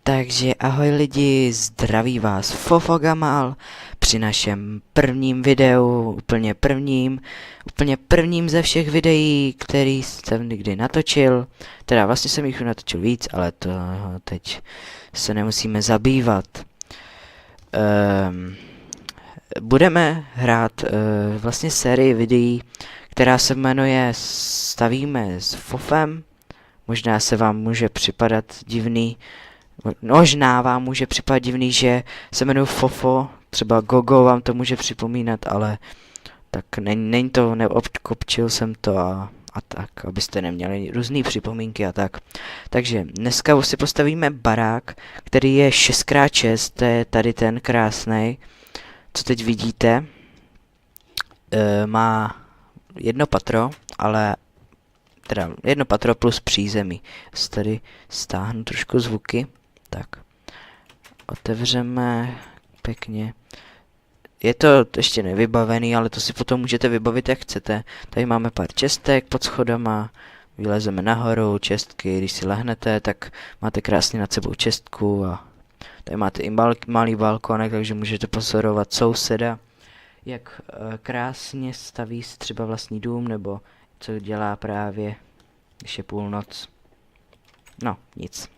Takže ahoj lidi, zdraví vás Fofogamal při našem prvním videu, úplně prvním ze všech videí, který jsem nikdy natočil. Teda vlastně jsem jich natočil víc, ale to teď se nemusíme zabývat. Budeme hrát vlastně sérii videí, která se jmenuje Stavíme s Fofem. Možná se vám může připadat divný, že se jmenuji Fofo, třeba Gogo vám to může připomínat, ale tak není to, neobkopčil jsem to a tak, abyste neměli různé připomínky a tak. Takže dneska už si postavíme barák, který je 6x6, to je tady ten krásný, co teď vidíte. Má jedno patro, ale teda jedno patro plus přízemí. Tady stáhnu trošku zvuky. Tak. Otevřeme pěkně. Je to ještě nevybavený, ale to si potom můžete vybavit jak chcete. Tady máme pár čestek pod schodama. Vylezeme nahoru, čestky, když si lehnete, tak máte krásně nad sebou čestku a tady máte i malý balkónek, takže můžete pozorovat souseda, jak krásně staví třeba vlastní dům, nebo co dělá právě, když je půlnoc. No, nic.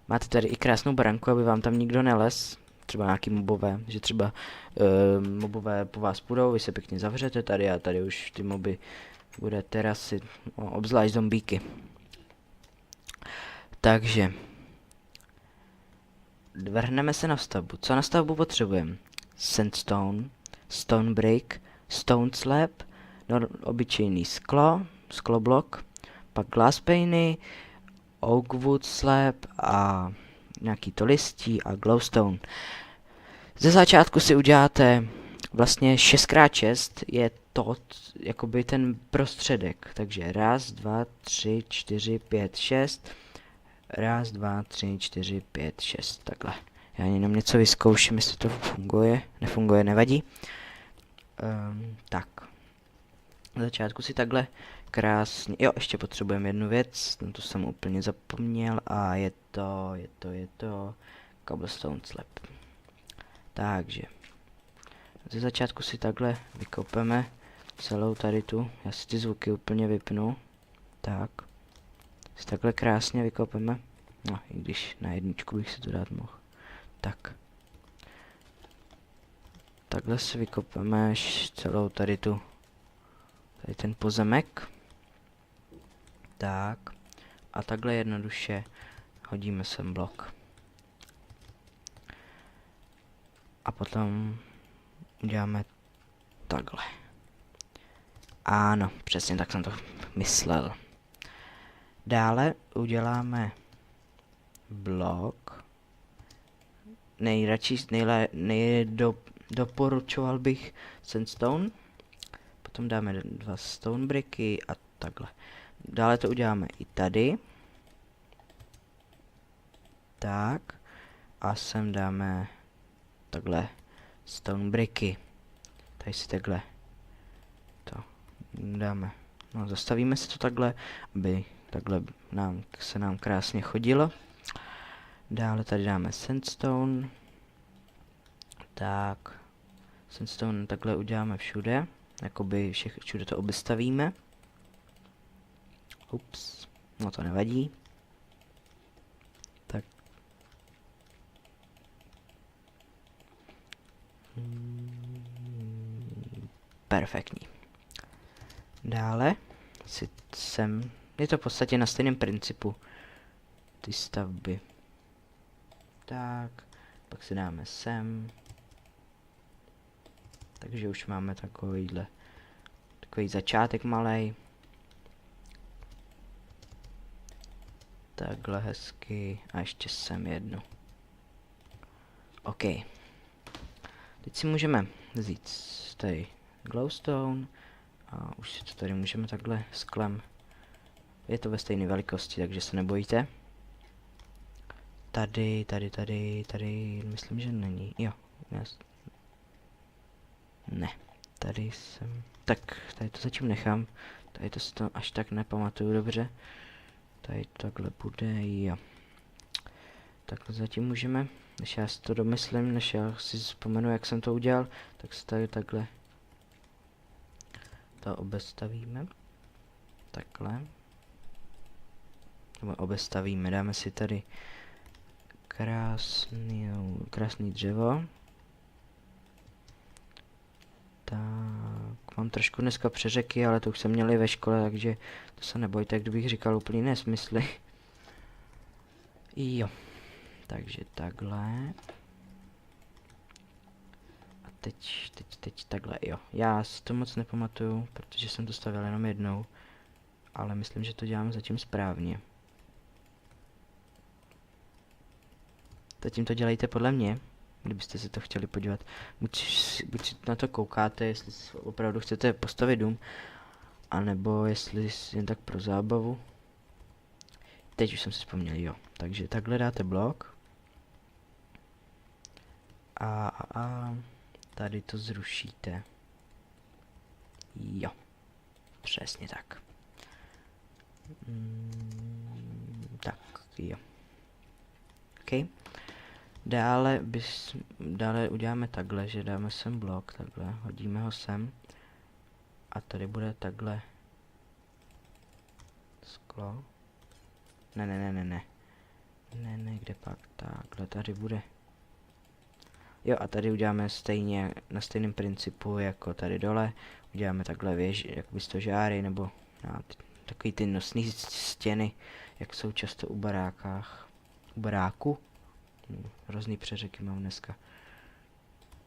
Máte tady i krásnou branku, aby vám tam nikdo nelez. Třeba nějaký mobové, že třeba mobové po vás půjdou, vy se pěkně zavřete tady a tady už ty moby bude terasy, obzvlášť zombíky. Takže vrhneme se na stavbu. Co na stavbu potřebujeme? Sandstone, stone brick, stone slab, obyčejný skloblok, pak glass paney, oak wood slab a nějaký to listí a glowstone. Ze začátku si uděláte vlastně 6x6 je to jakoby ten prostředek. Takže 1, 2, 3, 4, 5, 6. 1, 2, 3, 4, 5, 6. Takhle. Já jenom něco vyzkouším, jestli to funguje. Nefunguje, nevadí. Tak. Na začátku si takhle krásně. Jo, ještě potřebujeme jednu věc. To jsem úplně zapomněl. A je to cobblestone slab. Takže ze začátku si takhle vykopeme celou tady tu. Já si ty zvuky úplně vypnu. Tak. Si takhle krásně vykopeme. No, i když na jedničku bych si to dát mohl. Tak. Takhle si vykopeme celou tady tu. Tady ten pozemek. Tak. A takhle jednoduše hodíme sem blok. A potom uděláme takhle. Ano, přesně tak jsem to myslel. Dále uděláme blok. Doporučoval bych sandstone. Potom dáme 2 stone bricky a takhle. Dále to uděláme i tady. Tak. A sem dáme takhle stone bricky. Tady si takhle to dáme. No, zastavíme si to takhle, aby takhle se nám krásně chodilo. Dále tady dáme sandstone. Tak. Sandstone takhle uděláme všude. Jakoby všude to obestavíme. Ups. No to nevadí. Tak. Perfektní. Dále si sem, je to v podstatě na stejném principu ty stavby. Tak, pak si dáme sem. Takže už máme takový začátek malej. Takhle hezky a ještě sem jednu. OK. Teď si můžeme vzít tady glowstone a už si to tady můžeme takhle sklem. Je to ve stejné velikosti, takže se nebojíte. Tady, myslím, že není. Jo, ne, tady jsem. Tak, tady to zatím nechám. Tady to si to až tak nepamatuju dobře. Tady takhle bude, jo. Tak zatím můžeme, než já si to domyslím, než já si vzpomenu, jak jsem to udělal, tak si tady takhle to obestavíme. Takhle. Nebo obestavíme, dáme si tady krásný dřevo. Tak, mám trošku dneska přeřeky, ale to už jsem měl i ve škole, takže to se nebojte, kdybych říkal úplný nesmysly. Jo, takže takhle. A teď takhle, jo. Já si to moc nepamatuju, protože jsem to stavil jenom jednou. Ale myslím, že to dělám zatím správně. Zatím to dělejte podle mě, kdybyste se to chtěli podívat. Buď si na to koukáte, jestli opravdu chcete postavit dům, anebo jestli jen tak pro zábavu. Teď už jsem si vzpomněl, jo. Takže takhle dáte blok. A tady to zrušíte. Jo. Přesně tak. Tak, jo. OK. Dále uděláme takhle, že dáme sem blok, takhle, hodíme ho sem. A tady bude takhle sklo. Ne, kde pak? Takhle tady bude. Jo, a tady uděláme stejně, na stejném principu jako tady dole. Uděláme takhle jakoby stožáry, nebo takový ty nosné stěny, jak jsou často u baráku. Hrozný přeřeky mám dneska.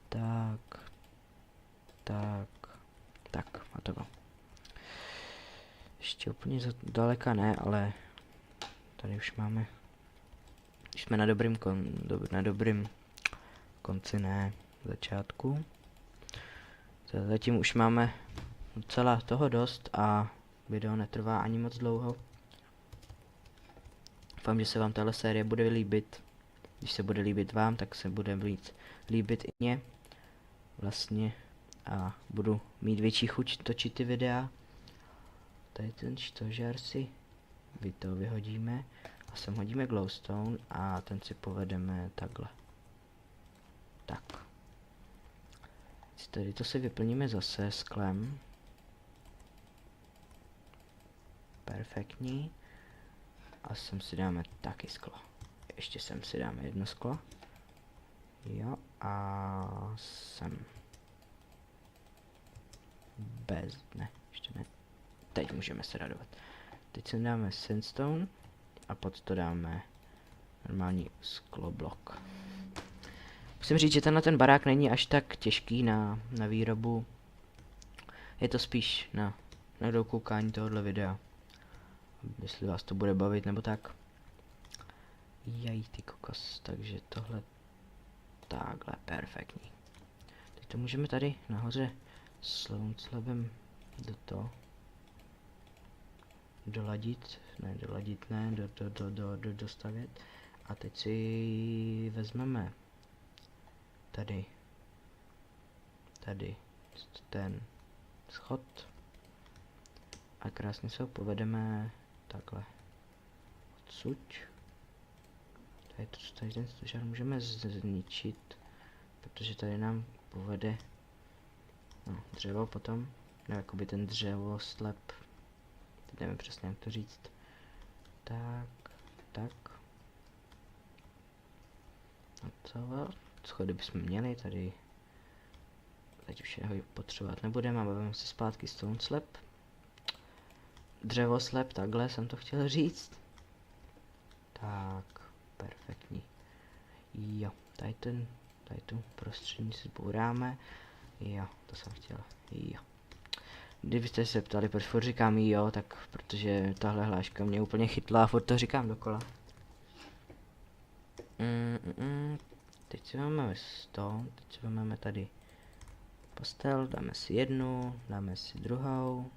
Tak, a to bylo. Ještě úplně daleka ne, ale tady už máme, už jsme na dobrým konci, ne, začátku. Zatím už máme docela toho dost a video netrvá ani moc dlouho. Doufám, že se vám tahle série bude líbit. Když se bude líbit vám, tak se bude líbit i mě. Vlastně a budu mít větší chuť točit ty videa. Tady ten stožár si vyhodíme a sem hodíme glowstone a ten si povedeme takhle. Tak. Tady to si vyplníme zase sklem. Perfektní. A sem si dáme taky sklo. Ještě sem si dáme jedno sklo. Jo, a sem. Ještě ne. Teď můžeme se radovat. Teď sem dáme sandstone a pod to dáme normální skloblok. Musím říct, že ten barák není až tak těžký na výrobu. Je to spíš na dokoukání tohohle videa. Jestli vás to bude bavit nebo tak. Jaj, ty kokos, takže tohle takhle, perfektní. Teď to můžeme tady nahoře slabem dostavět. A teď si vezmeme tady ten schod a krásně se ho povedeme takhle odsud. Tady ten stožár můžeme zničit, protože tady nám povede dřevo potom, no jakoby ten dřevoslep, teď nevím přesně jak to říct. Tak. A co? Schody bychom měli tady. Teď už ho potřebovat nebudeme a bavíme se zpátky stone slab. Dřevoslep, takhle jsem to chtěl říct. Tak, perfektní. Jo, tady tu prostřední si zbouráme. Jo, to jsem chtěl. Jo. Kdybyste se ptali, proč furt říkám jo, tak protože tahle hláška mě úplně chytla a furt to říkám dokola. Teď si vezmeme stone, teď si vezmeme tady postel, dáme si jednu, dáme si druhou.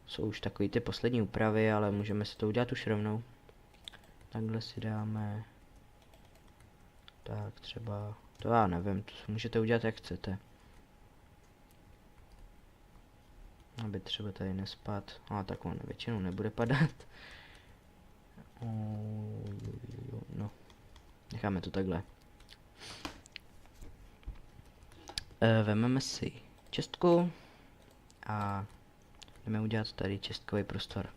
Jsou už takový ty poslední úpravy, ale můžeme si to udělat už rovnou. Takhle si dáme. Tak třeba, to já nevím, to můžete udělat jak chcete. Aby třeba tady nespad, ale tak on většinou nebude padat. necháme to takhle. Vezmeme si čestku a jdeme udělat tady čestkový prostor.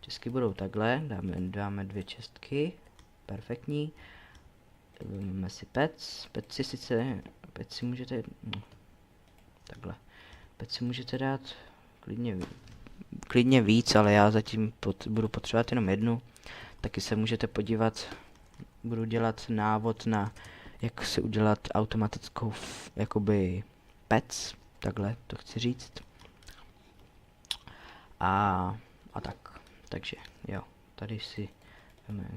Čestky budou takhle, dáme 2 čestky, perfektní. Vezmeme si pec si můžete, no, takhle. Pec si můžete dát klidně víc, ale já zatím budu potřebovat jenom 1. Taky se můžete podívat, budu dělat návod na jak si udělat automatickou jakoby pec, takhle to chci říct. A tak, takže jo, tady si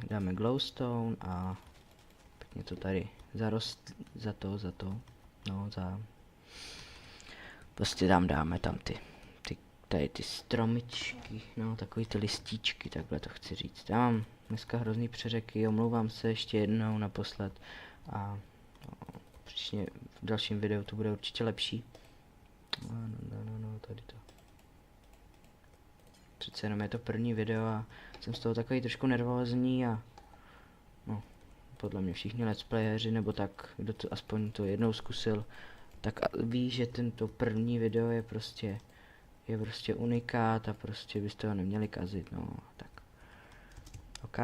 dáme glowstone a pěkně to tady prostě dáme tam tady ty stromičky, no takový ty listíčky, takhle to chci říct. Já mám dneska hrozný přeřeky, omlouvám se ještě jednou naposled a no, příště v dalším videu to bude určitě lepší. No, tady to. Přece jenom je to první video a jsem z toho takový trošku nervózní a no, podle mě všichni let's playeři, nebo tak, kdo to aspoň to jednou zkusil, tak ví, že tento první video je prostě unikát a prostě byste ho neměli kazit, no, tak. OK.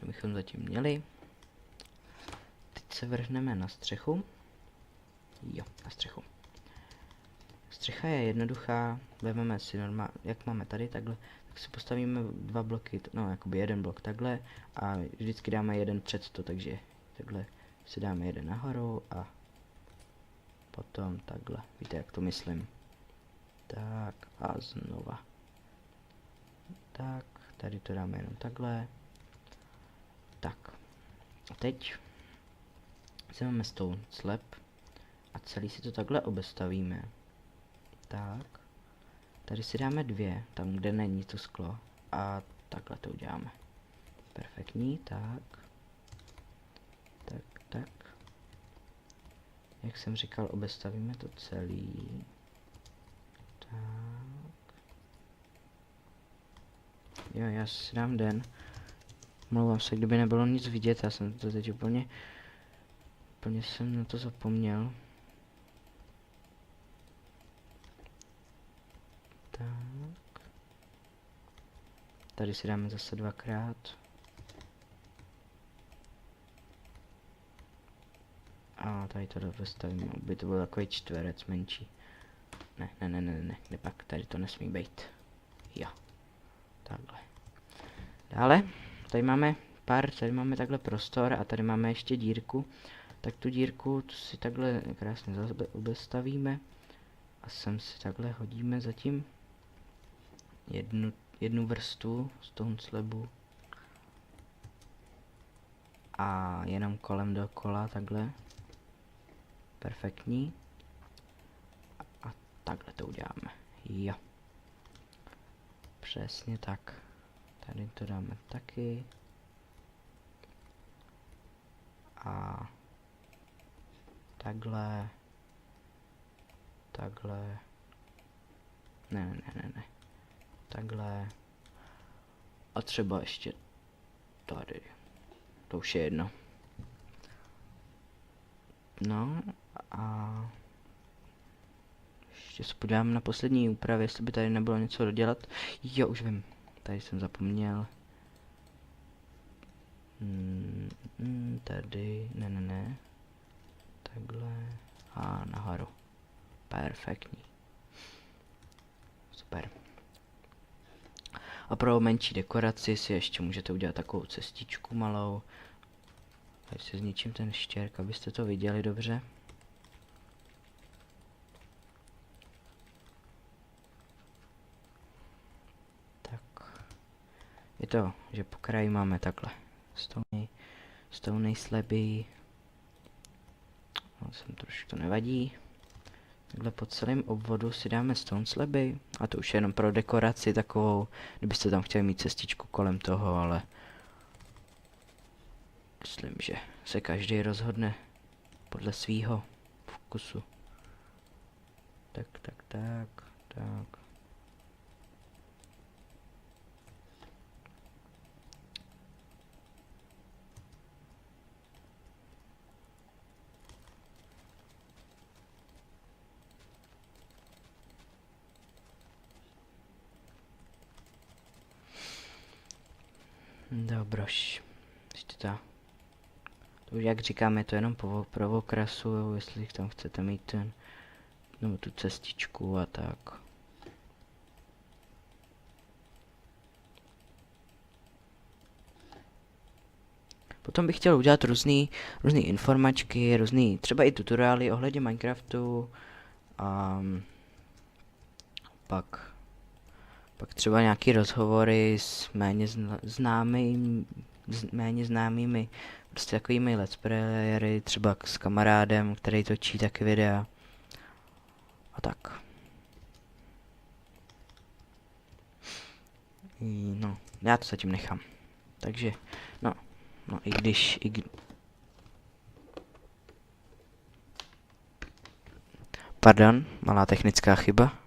To bychom zatím měli. Teď se vrhneme na střechu. Jo, na střechu. Střecha je jednoduchá, vezmeme si normálně, jak máme tady takhle, tak si postavíme 2 bloky, no jakoby 1 blok takhle a vždycky dáme 1 před to, takže takhle si dáme 1 nahoru a potom takhle, víte jak to myslím. Tak a znova. Tak, tady to dáme jenom takhle. Tak, a teď si máme stone slab a celý si to takhle obestavíme. Tak, tady si dáme 2, tam kde není to sklo a takhle to uděláme. Perfektní, tak. Jak jsem říkal, obestavíme to celý. Tak. Jo, já si dám den. Mluvám se, kdyby nebylo nic vidět, já jsem to teď úplně jsem na to zapomněl. Tak. Tady si dáme zase 2krát. A tady to dostavíme, aby to byl takový čtverec menší. Ne, pak tady to nesmí být. Jo. Takhle. Dále, tady máme takhle prostor a tady máme ještě dírku. Tak tu dírku si takhle krásně obestavíme. A sem si takhle hodíme zatím jednu vrstvu z toho slabu. A jenom kolem dokola takhle. Perfektní. A takhle to uděláme. Jo. Přesně tak. Tady to dáme taky. A takhle. Ne. Takhle. A třeba ještě tady. To už je jedno. No a ještě se podívám na poslední úpravy, jestli by tady nebylo něco dodělat. Jo, už vím. Tady jsem zapomněl. Tady, ne. Takhle. A nahoru. Perfektní. Super. A pro menší dekoraci si ještě můžete udělat takovou cestičku malou. Tady si zničím ten štěrk, abyste to viděli dobře. Tak. Je to, že po kraji máme takhle stony slaby. No, sem trošku to nevadí. Takhle po celém obvodu si dáme stone slaby. A to už je jenom pro dekoraci takovou, kdybyste tam chtěli mít cestičku kolem toho, ale myslím, že se každý rozhodne podle svýho vkusu. Tak. Dobroš. Ještě to už jak říkáme, je to jenom pro okrasu, jestli tam chcete mít ten, nebo tu cestičku a tak. Potom bych chtěl udělat různý informačky, různý, třeba i tutoriály ohledně Minecraftu. A pak třeba nějaký rozhovory s méně známými, prostě takovými let's playery, třeba s kamarádem, který točí taky videa. A tak. No, já to zatím nechám. Takže, no i když pardon, malá technická chyba.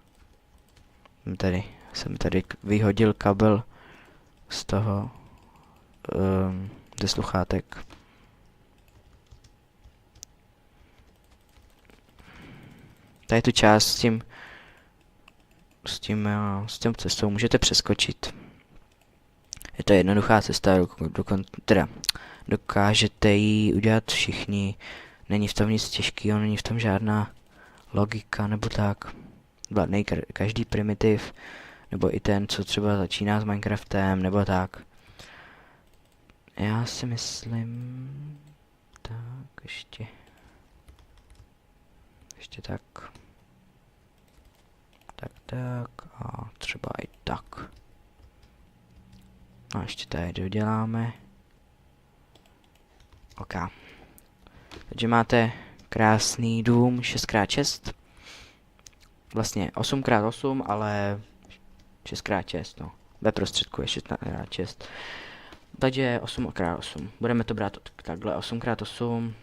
Jsem tady vyhodil kabel z toho, ze sluchátek. Tady tu část s tím cestou můžete přeskočit. Je to jednoduchá cesta, dokážete ji udělat všichni. Není v tom nic těžkého, není v tom žádná logika nebo tak. Každý primitiv, nebo i ten, co třeba začíná s Minecraftem, nebo tak. Já si myslím... Tak, ještě tak. Tak a třeba i tak. A ještě tady doděláme. OK. Takže máte krásný dům 6x6. Vlastně 8x8, ale 6x6, no. Ve prostředku je 6x6. Takže 8x8. Budeme to brát takhle 8x8.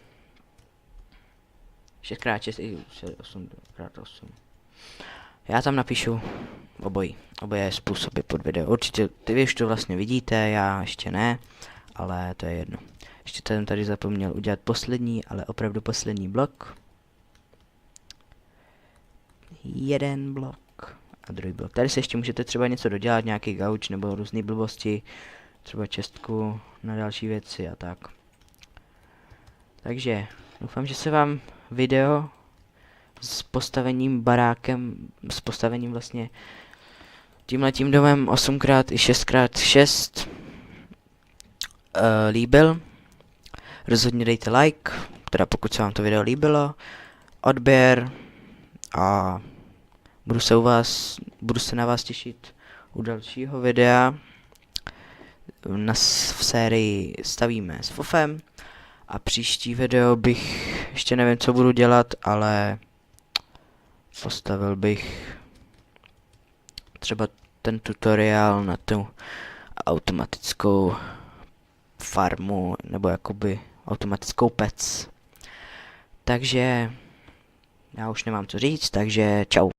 6x6 i 8x8. Já tam napíšu oboje způsoby pod video. Určitě vy už to vlastně vidíte, já ještě ne, ale to je jedno. Ještě jsem tady zapomněl udělat poslední, ale opravdu poslední blok. Jeden blok a druhý blok. Tady se ještě můžete třeba něco dodělat, nějaký gauč nebo různé blbosti, třeba čestku na další věci a tak. Takže doufám, že se vám video s postavením barákem, s postavením vlastně tímhletím domem 8x i 6x6 líbil. Rozhodně dejte like, teda pokud se vám to video líbilo, odběr a budu se na vás těšit u dalšího videa v sérii Stavíme s Fofem. A příští video bych, ještě nevím, co budu dělat, ale postavil bych třeba ten tutoriál na tu automatickou farmu, nebo jakoby automatickou pec. Takže já už nemám co říct, takže čau.